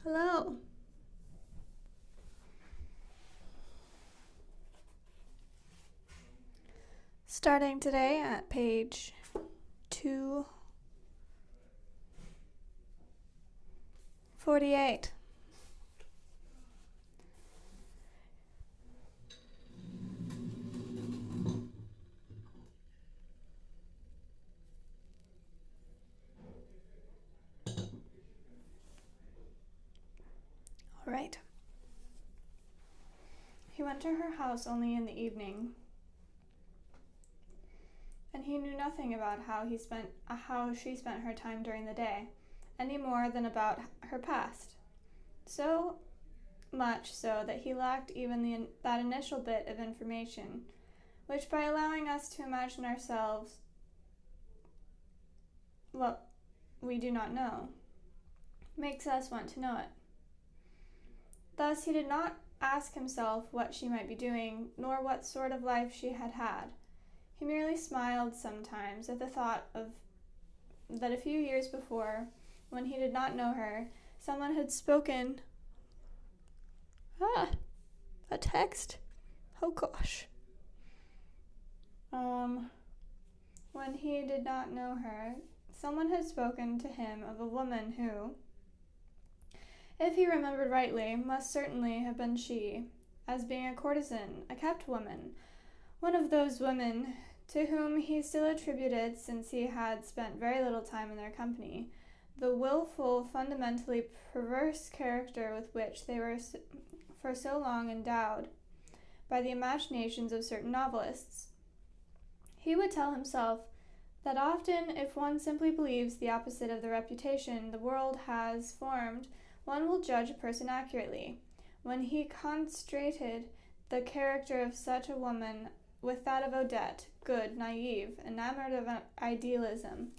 Hello. Starting today at page 248. All right. He went to her house only in the evening, and he knew nothing about how she spent her time during the day, any more than about her past. So much so that he lacked even that initial bit of information, which, by allowing us to imagine ourselves what we do not know, makes us want to know it. Thus he did not ask himself what she might be doing, nor what sort of life she had had. He merely smiled sometimes at the thought of that a few years before, when he did not know her, someone had spoken. A text? Oh gosh. When he did not know her, someone had spoken to him of a woman who, if he remembered rightly, must certainly have been she, as being a courtesan, a kept woman, one of those women to whom he still attributed, since he had spent very little time in their company, the willful, fundamentally perverse character with which they were for so long endowed by the imaginations of certain novelists. He would tell himself that often, if one simply believes the opposite of the reputation the world has formed, one will judge a person accurately. When he contrasted the character of such a woman with that of Odette, good, naive, enamored of idealism,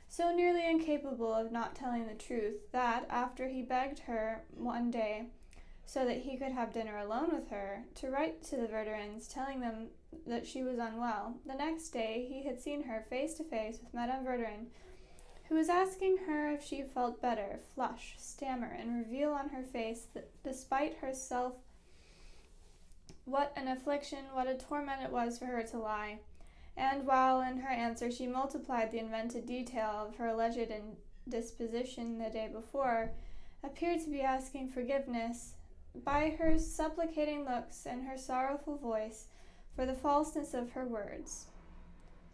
so nearly incapable of not telling the truth, that, after he begged her one day, so that he could have dinner alone with her, to write to the Verdurins, telling them that she was unwell, the next day he had seen her face to face with Madame Verdurin, who was asking her if she felt better, flush, stammer, and reveal on her face that, despite herself, what an affliction, what a torment it was for her to lie. And while in her answer she multiplied the invented detail of her alleged indisposition the day before, appeared to be asking forgiveness, by her supplicating looks and her sorrowful voice, for the falseness of her words.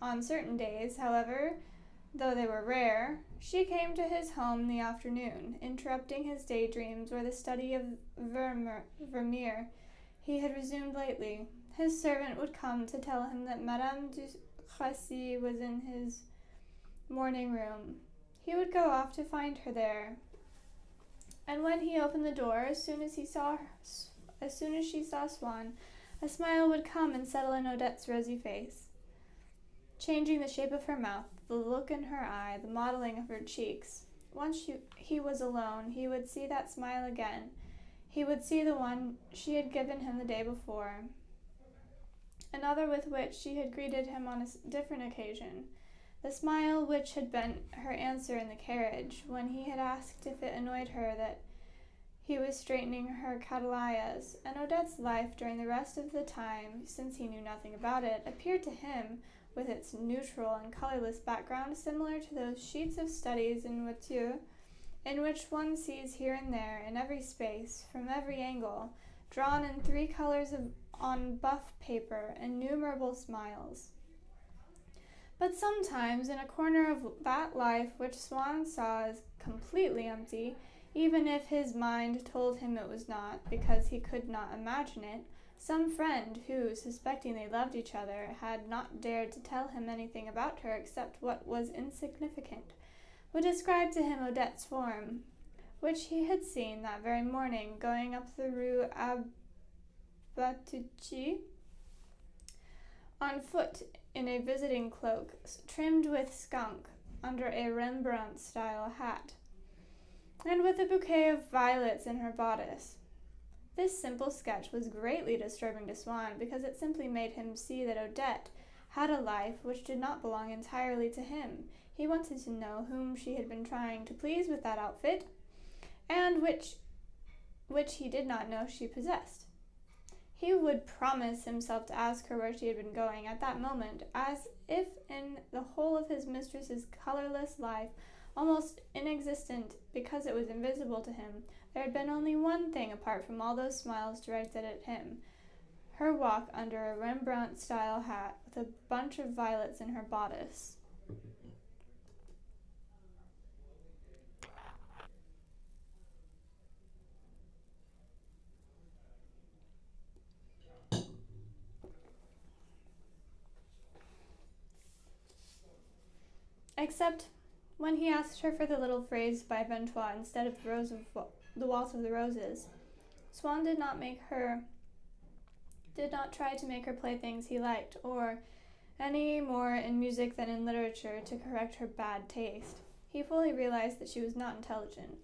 On certain days, however, though they were rare, she came to his home in the afternoon, interrupting his daydreams or the study of Vermeer he had resumed lately. His servant would come to tell him that Madame du Crécy was in his morning room. He would go off to find her there, and when he opened the door, as soon as she saw Swan, a smile would come and settle in Odette's rosy face, changing the shape of her mouth, the look in her eye, the modeling of her cheeks. Once he was alone, he would see that smile again. He would see the one she had given him the day before, another with which she had greeted him on a different occasion, the smile which had been her answer in the carriage, when he had asked if it annoyed her that he was straightening her cattleyas. And Odette's life during the rest of the time, since he knew nothing about it, appeared to him, with its neutral and colorless background, similar to those sheets of studies in voiture, in which one sees here and there, in every space, from every angle, drawn in three colors on buff paper, innumerable smiles. But sometimes, in a corner of that life which Swan saw as completely empty, even if his mind told him it was not, because he could not imagine it, some friend who, suspecting they loved each other, had not dared to tell him anything about her except what was insignificant, would describe to him Odette's form, which he had seen that very morning going up the Rue Abattucci, on foot in a visiting cloak, trimmed with skunk, under a Rembrandt-style hat, and with a bouquet of violets in her bodice. This simple sketch was greatly disturbing to Swan, because it simply made him see that Odette had a life which did not belong entirely to him. He wanted to know whom she had been trying to please with that outfit, and which which he did not know she possessed. He would promise himself to ask her where she had been going at that moment, as if in the whole of his mistress's colorless life, almost inexistent because it was invisible to him, there had been only one thing apart from all those smiles directed at him: her walk under a Rembrandt-style hat with a bunch of violets in her bodice. Except when he asked her for the little phrase by Ventois instead of the Waltz of the Roses. Swan did not try to make her play things he liked, or any more in music than in literature to correct her bad taste. He fully realized that she was not intelligent.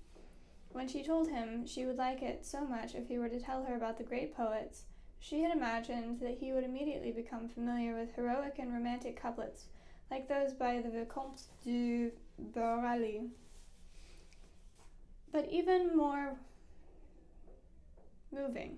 When she told him she would like it so much if he were to tell her about the great poets, she had imagined that he would immediately become familiar with heroic and romantic couplets like those by the Vicomte de Beralli. But even more moving.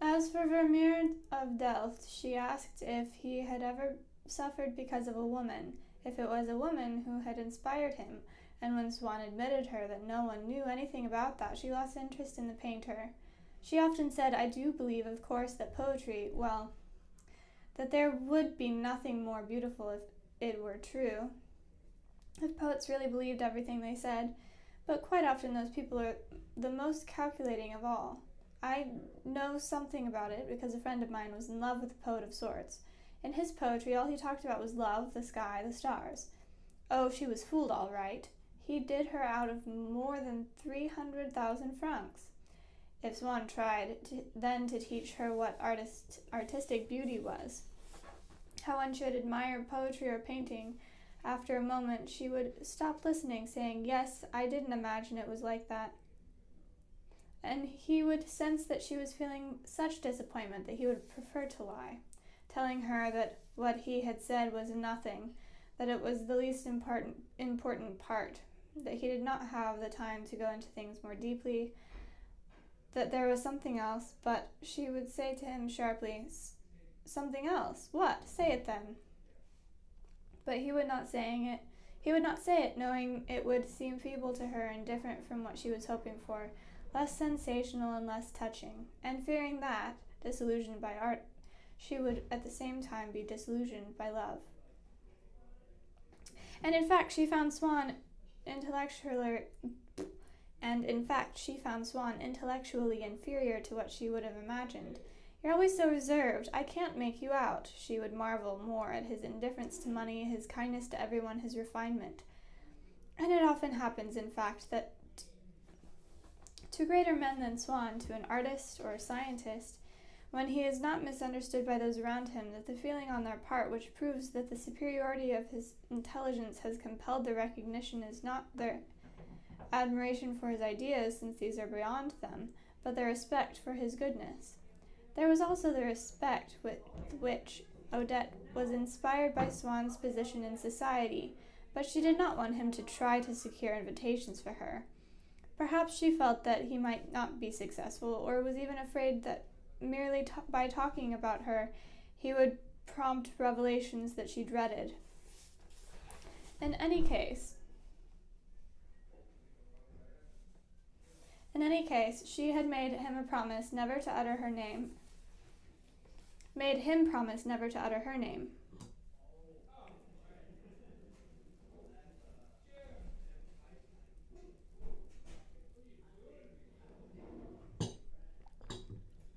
As for Vermeer of Delft, she asked if he had ever suffered because of a woman, if it was a woman who had inspired him, and when Swan admitted her that no one knew anything about that, she lost interest in the painter. She often said, "I do believe, of course, that poetry, well, that there would be nothing more beautiful if it were true, if poets really believed everything they said, but quite often those people are the most calculating of all. I know something about it because a friend of mine was in love with a poet of sorts. In his poetry, all he talked about was love, the sky, the stars. Oh, she was fooled all right. He did her out of more than 300,000 francs. If Swan tried then to teach her what artistic beauty was, how one should admire poetry or painting, after a moment she would stop listening, saying, "Yes, I didn't imagine it was like that." And he would sense that she was feeling such disappointment that he would prefer to lie, telling her that what he had said was nothing, that it was the least important part, that he did not have the time to go into things more deeply, that there was something else. But she would say to him sharply, "Something else? What? Say it then." But he would not say it, knowing it would seem feeble to her and different from what she was hoping for, less sensational and less touching, and fearing that, disillusioned by art, she would at the same time be disillusioned by love. And in fact, she found Swan intellectually inferior to what she would have imagined. "You're always so reserved. I can't make you out," she would marvel more at his indifference to money, his kindness to everyone, his refinement. And it often happens, in fact, that to greater men than Swan, to an artist or a scientist, when he is not misunderstood by those around him, that the feeling on their part which proves that the superiority of his intelligence has compelled their recognition is not their admiration for his ideas, since these are beyond them, but their respect for his goodness. There was also the respect with which Odette was inspired by Swan's position in society, but she did not want him to try to secure invitations for her. Perhaps she felt that he might not be successful, or was even afraid that merely by talking about her he would prompt revelations that she dreaded. In any case, she had made him promise never to utter her name.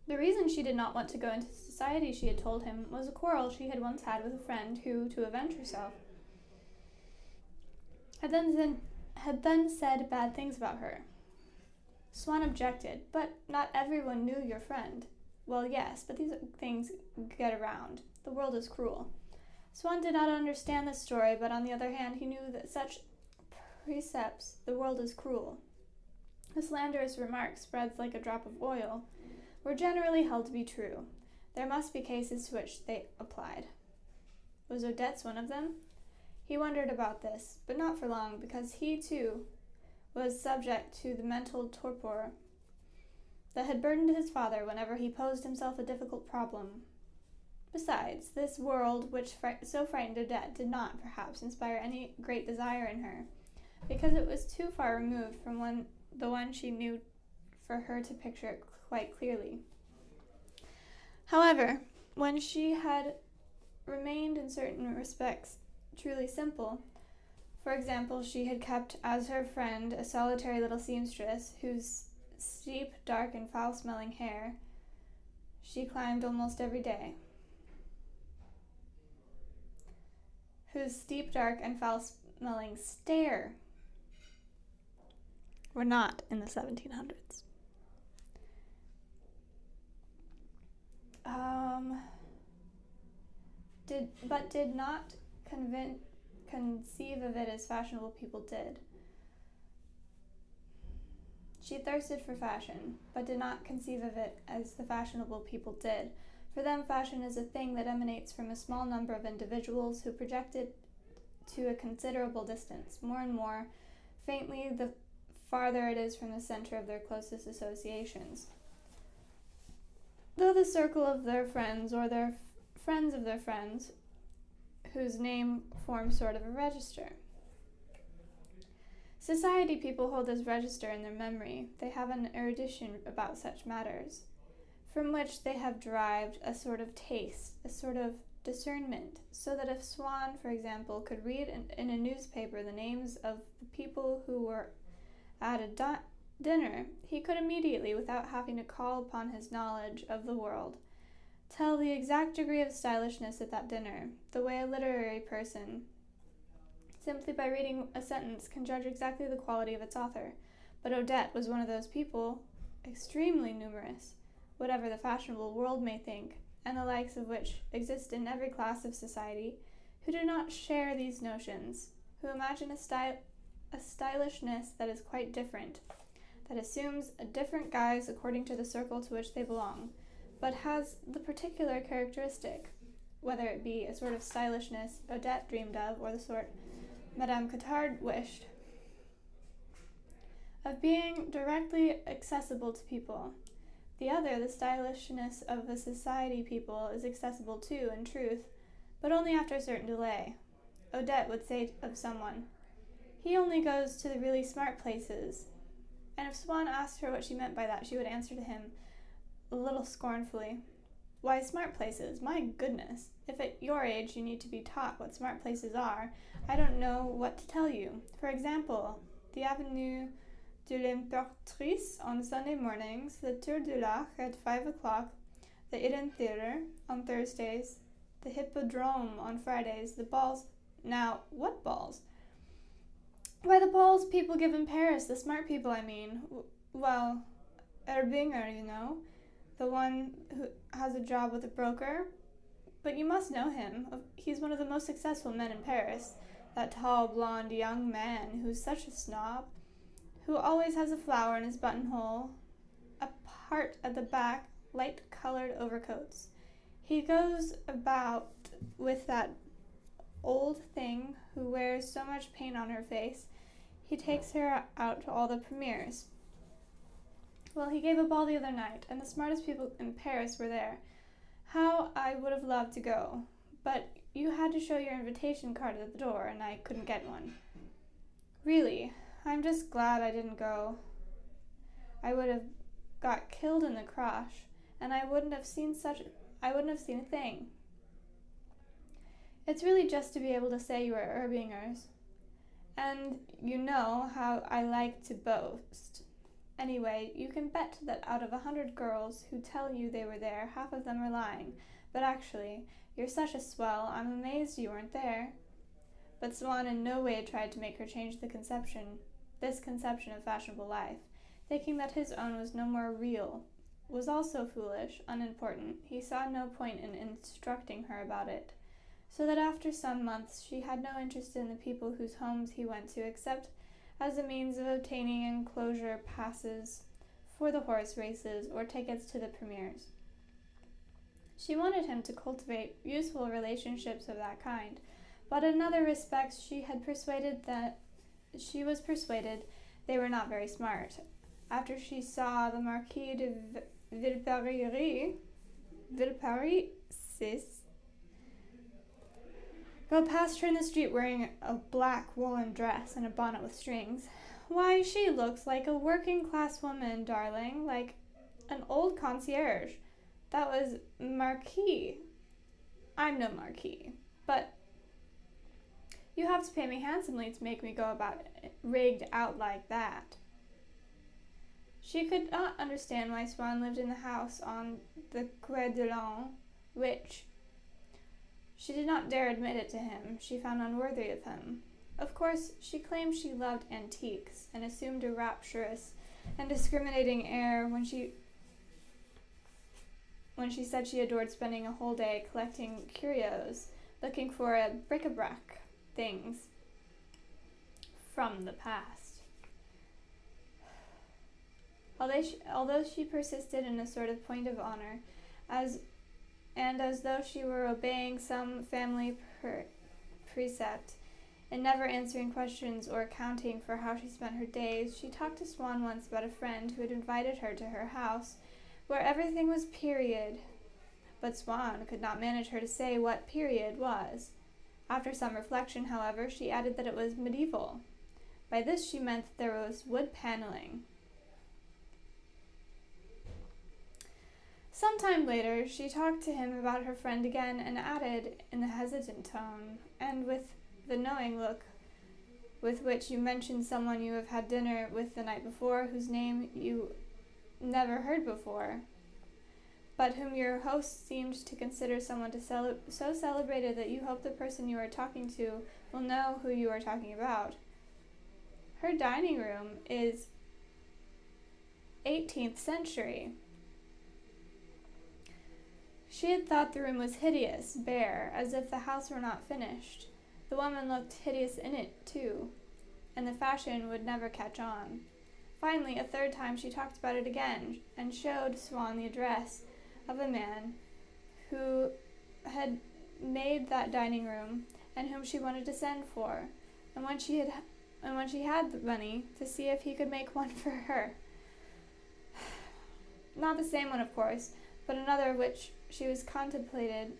The reason she did not want to go into society, she had told him, was a quarrel she had once had with a friend who, to avenge herself, had then said bad things about her. Swan objected. "But not everyone knew your friend." "Well, yes, but these things get around. The world is cruel." Swan did not understand this story, but on the other hand, he knew that such precepts, "the world is cruel," a slanderous remark spreads like a drop of oil, were generally held to be true. There must be cases to which they applied. Was Odette's one of them? He wondered about this, but not for long, because he, too, was subject to the mental torpor that had burdened his father whenever he posed himself a difficult problem. Besides, this world which so frightened Odette did not, perhaps, inspire any great desire in her, because it was too far removed from the one she knew for her to picture it quite clearly. However, when she had remained in certain respects truly simple, for example, she had kept as her friend a solitary little seamstress whose steep, dark, and foul-smelling hair she climbed almost every day. Whose steep, dark, and foul-smelling stare were not in the 1700s. Did not conceive of it as fashionable people did. She thirsted for fashion, but did not conceive of it as the fashionable people did. For them, fashion is a thing that emanates from a small number of individuals who project it to a considerable distance, more and more faintly the farther it is from the center of their closest associations. Though the circle of their friends, or their friends of their friends, whose name forms sort of a register. Society people hold this register in their memory. They have an erudition about such matters, from which they have derived a sort of taste, a sort of discernment, so that if Swan, for example, could read in a newspaper the names of the people who were at a dinner, he could immediately, without having to call upon his knowledge of the world, tell the exact degree of stylishness at that dinner, the way a literary person, simply by reading a sentence, can judge exactly the quality of its author. But Odette was one of those people, extremely numerous, whatever the fashionable world may think, and the likes of which exist in every class of society, who do not share these notions, who imagine a stylishness that is quite different, that assumes a different guise according to the circle to which they belong, but has the particular characteristic, whether it be a sort of stylishness Odette dreamed of, or the sort Madame Cottard wished, of being directly accessible to people. The other, the stylishness of a society people, is accessible too, in truth, but only after a certain delay. Odette would say of someone, "He only goes to the really smart places," and if Swan asked her what she meant by that, she would answer to him, a little scornfully, "Why, smart places? My goodness! If at your age you need to be taught what smart places are, I don't know what to tell you. For example, the Avenue de l'Impératrice on Sunday mornings, the Tour du Lac at 5 o'clock, the Eden Theatre on Thursdays, the Hippodrome on Fridays, the balls—" Now, what balls? "Why, the balls people give in Paris, the smart people, I mean. Well, Erbinger, you know, the one who has a job with a broker. But you must know him. He's one of the most successful men in Paris. That tall, blonde young man who's such a snob, who always has a flower in his buttonhole, a part at the back, light-colored overcoats. He goes about with that old thing who wears so much paint on her face. He takes her out to all the premieres. Well, he gave a ball the other night, and the smartest people in Paris were there. How I would have loved to go, but you had to show your invitation card at the door, and I couldn't get one. Really, I'm just glad I didn't go. I would have got killed in the crash, and I wouldn't have seen a thing. It's really just to be able to say you are Erbingers, and you know how I like to boast. Anyway, you can bet that out of 100 girls who tell you they were there, half of them are lying. But actually, you're such a swell, I'm amazed you weren't there." But Swan in no way tried to make her change this conception of fashionable life, thinking that his own was no more real, was also foolish, unimportant. He saw no point in instructing her about it, so that after some months she had no interest in the people whose homes he went to, except as a means of obtaining enclosure passes for the horse races or tickets to the premieres. She wanted him to cultivate useful relationships of that kind, but in other respects she was persuaded They were not very smart. After she saw the Marquis de Villeparisis go past her in the street wearing a black woolen dress and a bonnet with strings. Why, she looks like a working-class woman, darling, like an old concierge. That was Marquis. I'm no Marquis, but you have to pay me handsomely to make me go about rigged out like that. She could not understand why Swan lived in the house on the Quai de l'An, which she did not dare admit it to him. She found unworthy of him. Of course, she claimed she loved antiques and assumed a rapturous and discriminating air when she said she adored spending a whole day collecting curios, looking for bric-a-brac things from the past. Although she persisted in a sort of point of honor, as though she were obeying some family precept, and never answering questions or accounting for how she spent her days, she talked to Swan once about a friend who had invited her to her house, where everything was period. But Swan could not manage her to say what period was. After some reflection, however, she added that it was medieval. By this she meant that there was wood paneling. Some time later, she talked to him about her friend again and added, in a hesitant tone, and with the knowing look with which you mention someone you have had dinner with the night before, whose name you never heard before, but whom your host seemed to consider someone so celebrated that you hope the person you are talking to will know who you are talking about. Her dining room is 18th century. She had thought the room was hideous, bare, as if the house were not finished. The woman looked hideous in it, too, and the fashion would never catch on. Finally, a third time, she talked about it again, and showed Swan the address of a man who had made that dining room, and whom she wanted to send for, and when she had the money, to see if he could make one for her. Not the same one, of course, but another which she was contemplating,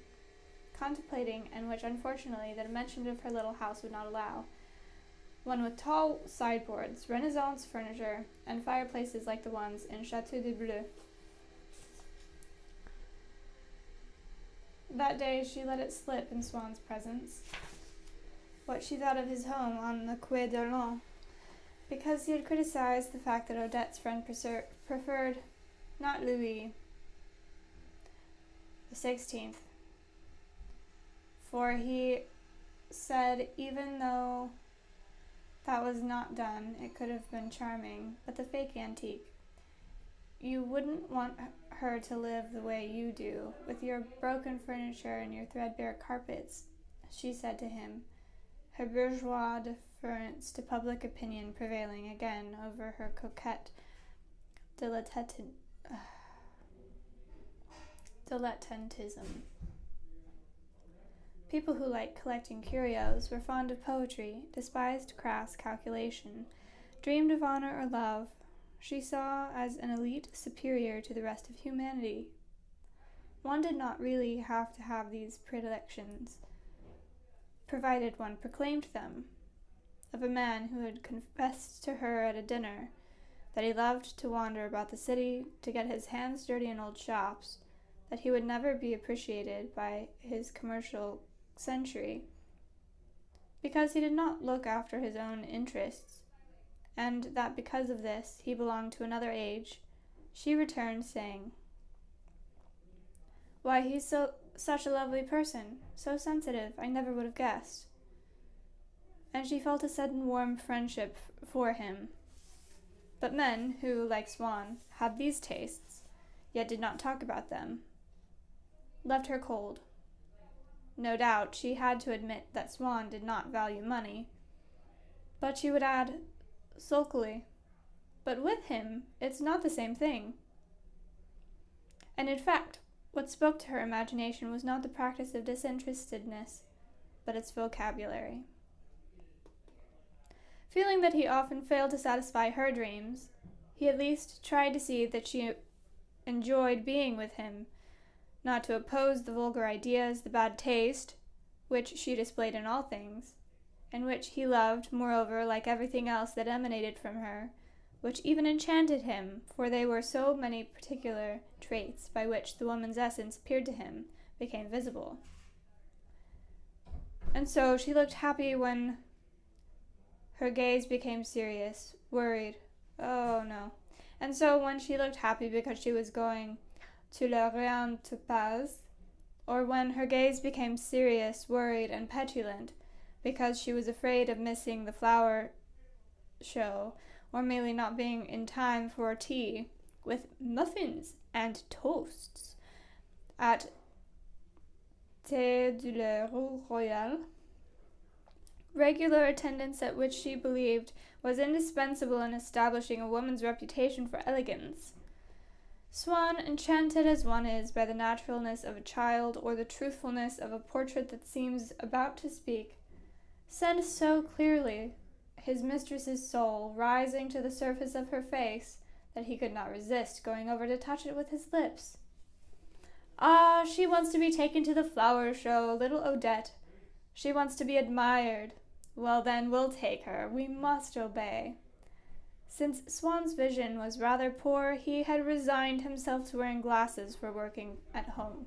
and which, unfortunately, the dimensions of her little house would not allow. One with tall sideboards, Renaissance furniture, and fireplaces like the ones in Château de Bleu. That day she let it slip in Swan's presence what she thought of his home on the Quai de l'An, because he had criticized the fact that Odette's friend preferred not Louis XVI, for he said even though that was not done, it could have been charming, but the fake antique. You wouldn't want her to live the way you do, with your broken furniture and your threadbare carpets, she said to him, her bourgeois deference to public opinion prevailing again over her coquette dilettantism. People who liked collecting curios were fond of poetry, despised crass calculation, dreamed of honor or love. She saw as an elite superior to the rest of humanity. One did not really have to have these predilections, provided one proclaimed them. Of a man who had confessed to her at a dinner that he loved to wander about the city to get his hands dirty in old shops, that he would never be appreciated by his commercial century, because he did not look after his own interests, and that because of this he belonged to another age, she returned, saying, "Why, he's such a lovely person, so sensitive, I never would have guessed." And she felt a sudden warm friendship for him. But men who, like Swan, had these tastes, yet did not talk about them, left her cold. No doubt she had to admit that Swan did not value money, but she would add, sulkily, "But with him, it's not the same thing." And in fact, what spoke to her imagination was not the practice of disinterestedness, but its vocabulary. Feeling that he often failed to satisfy her dreams, he at least tried to see that she enjoyed being with him, not to oppose the vulgar ideas, the bad taste, which she displayed in all things, and which he loved, moreover, like everything else that emanated from her, which even enchanted him, for they were so many particular traits by which the woman's essence appeared to him, became visible. And so she looked happy when her gaze became serious, worried. Oh no. And so when she looked happy because she was going to le rien to pas, or when her gaze became serious, worried, and petulant because she was afraid of missing the flower show, or merely not being in time for tea with muffins and toasts at Thé de la Rue Royale, regular attendance at which she believed was indispensable in establishing a woman's reputation for elegance. Swan, enchanted as one is by the naturalness of a child or the truthfulness of a portrait that seems about to speak, sensed so clearly his mistress's soul rising to the surface of her face that he could not resist going over to touch it with his lips. Ah, she wants to be taken to the flower show, little Odette. She wants to be admired. Well then, we'll take her. We must obey. Since Swan's vision was rather poor, he had resigned himself to wearing glasses for working at home,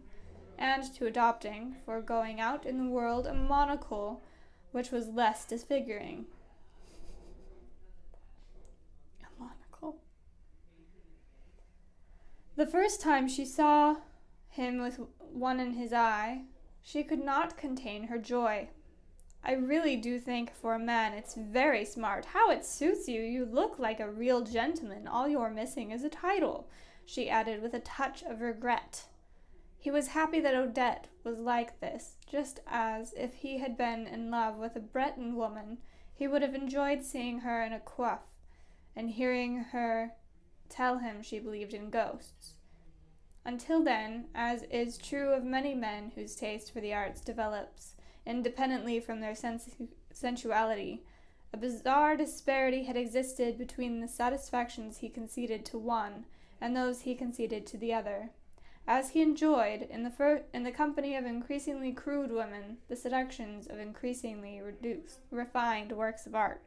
and to adopting, for going out in the world, a monocle which was less disfiguring. A monocle. The first time she saw him with one in his eye, she could not contain her joy. I really do think for a man it's very smart. How it suits you! You look like a real gentleman. All you're missing is a title, she added with a touch of regret. He was happy that Odette was like this, just as if he had been in love with a Breton woman, he would have enjoyed seeing her in a coif, and hearing her tell him she believed in ghosts. Until then, as is true of many men whose taste for the arts develops independently from their sensuality, a bizarre disparity had existed between the satisfactions he conceded to one and those he conceded to the other, as he enjoyed, in the company of increasingly crude women, the seductions of increasingly refined works of art.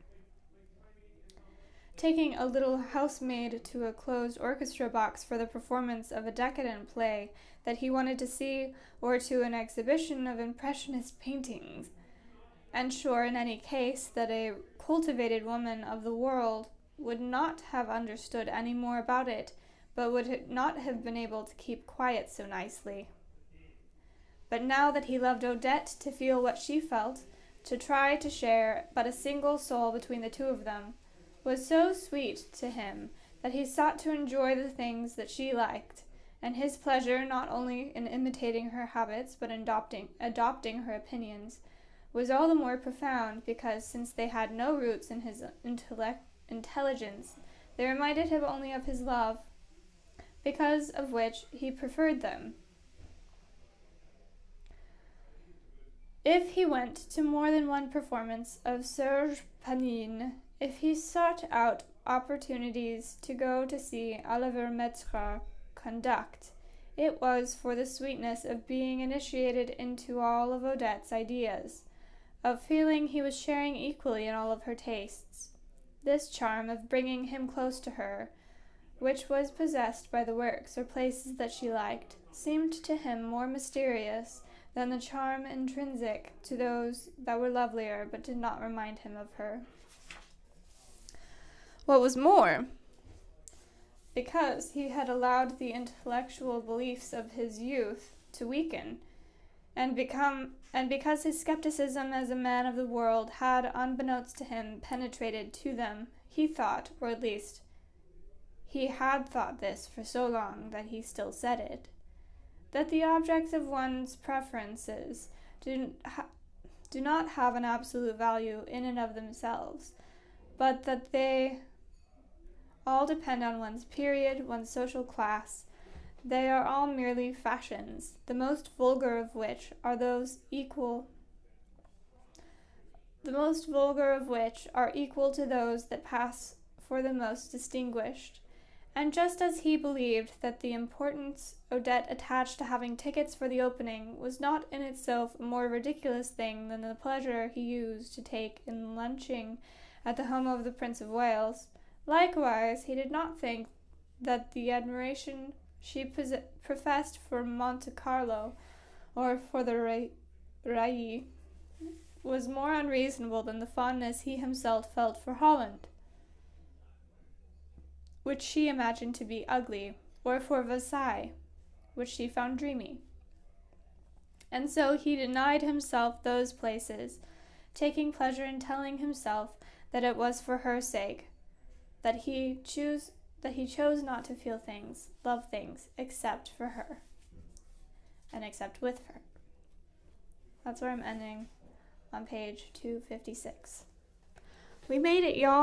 Taking a little housemaid to a closed orchestra box for the performance of a decadent play that he wanted to see, or to an exhibition of impressionist paintings, and sure in any case that a cultivated woman of the world would not have understood any more about it, but would not have been able to keep quiet so nicely. But now that he loved Odette to feel what she felt, to try to share but a single soul between the two of them, was so sweet to him that he sought to enjoy the things that she liked, and his pleasure, not only in imitating her habits but in adopting her opinions, was all the more profound because, since they had no roots in his intelligence, they reminded him only of his love, because of which he preferred them. If he went to more than one performance of Serge Panine, if he sought out opportunities to go to see Oliver Metzger conduct, it was for the sweetness of being initiated into all of Odette's ideas, of feeling he was sharing equally in all of her tastes. This charm of bringing him close to her, which was possessed by the works or places that she liked, seemed to him more mysterious than the charm intrinsic to those that were lovelier but did not remind him of her. What was more, because he had allowed the intellectual beliefs of his youth to weaken, and because his skepticism as a man of the world had, unbeknownst to him, penetrated to them, he thought, or at least he had thought this for so long that he still said it, that the objects of one's preferences do not have an absolute value in and of themselves, but that they all depend on one's period, one's social class. They are all merely fashions, the most vulgar of which are those the most vulgar of which are equal to those that pass for the most distinguished. And just as he believed that the importance Odette attached to having tickets for the opening was not in itself a more ridiculous thing than the pleasure he used to take in lunching at the home of the Prince of Wales, likewise he did not think that the admiration she professed for Monte Carlo or for the Rai was more unreasonable than the fondness he himself felt for Holland, which she imagined to be ugly, or for Versailles, which she found dreamy. And so he denied himself those places, taking pleasure in telling himself that it was for her sake, that he chose not to feel things, love things, except for her, and except with her. That's where I'm ending on page 256. We made it, y'all.